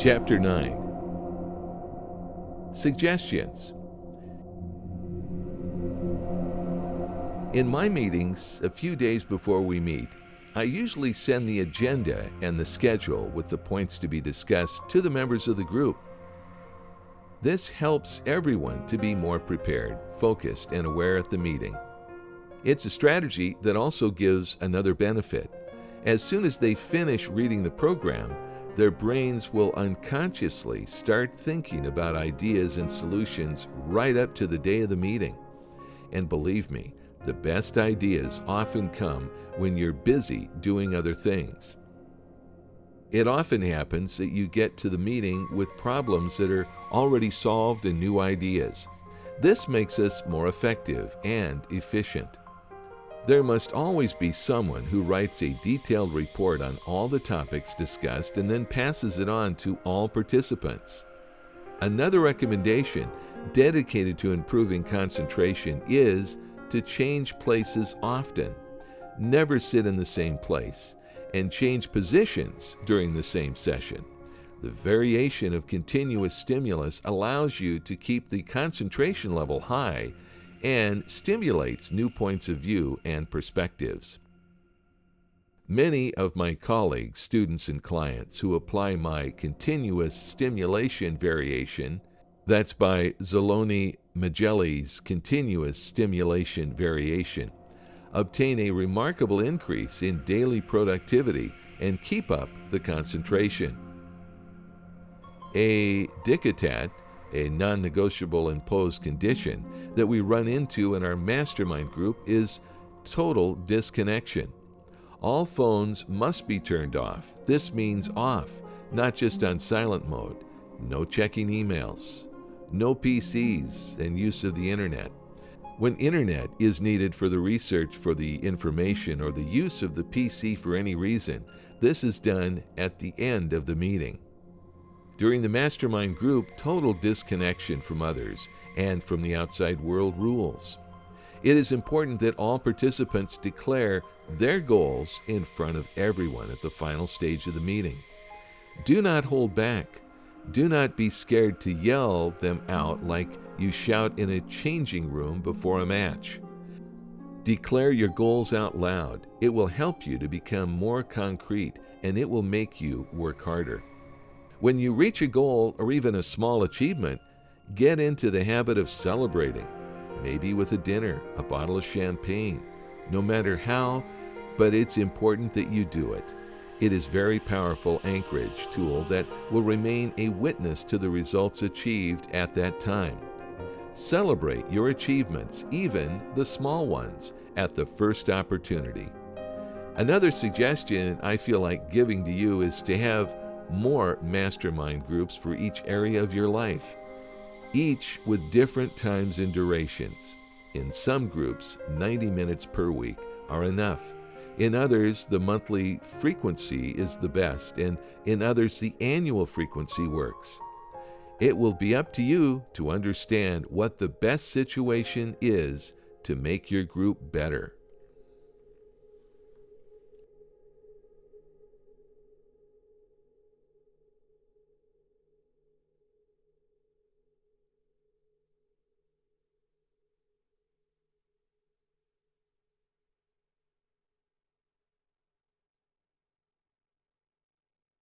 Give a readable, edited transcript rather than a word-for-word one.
Chapter 9. Suggestions. In my meetings, a few days before we meet, I usually send the agenda and the schedule with the points to be discussed to the members of the group. This helps everyone to be more prepared, focused, and aware at the meeting. It's a strategy that also gives another benefit. As soon as they finish reading the program, their brains will unconsciously start thinking about ideas and solutions right up to the day of the meeting. And believe me, the best ideas often come when you're busy doing other things. It often happens that you get to the meeting with problems that are already solved and new ideas. This makes us more effective and efficient. There must always be someone who writes a detailed report on all the topics discussed and then passes it on to all participants. Another recommendation dedicated to improving concentration is to change places often. Never sit in the same place, and change positions during the same session. The variation of continuous stimulus allows you to keep the concentration level high and stimulates new points of view and perspectives. Many of my colleagues, students, and clients who apply my continuous stimulation variation, that's by Zeloni Magelli's continuous stimulation variation, obtain a remarkable increase in daily productivity and keep up the concentration. A diktat, a non-negotiable imposed condition that we run into in our mastermind group, is total disconnection. All phones must be turned off. This means off, not just on silent mode. No checking emails, no PCs, and use of the internet. When internet is needed for the research for the information or the use of the PC for any reason, this is done at the end of the meeting. During the mastermind group, total disconnection from others and from the outside world rules. It is important that all participants declare their goals in front of everyone at the final stage of the meeting. Do not hold back. Do not be scared to yell them out like you shout in a changing room before a match. Declare your goals out loud. It will help you to become more concrete, and it will make you work harder. When you reach a goal or even a small achievement, get into the habit of celebrating, maybe with a dinner, a bottle of champagne, no matter how, but it's important that you do it. It is a very powerful anchorage tool that will remain a witness to the results achieved at that time. Celebrate your achievements, even the small ones, at the first opportunity. Another suggestion I feel like giving to you is to have more mastermind groups for each area of your life, each with different times and durations. In some groups, 90 minutes per week are enough. In others, the monthly frequency is the best, and in others, the annual frequency works. It will be up to you to understand what the best situation is to make your group better.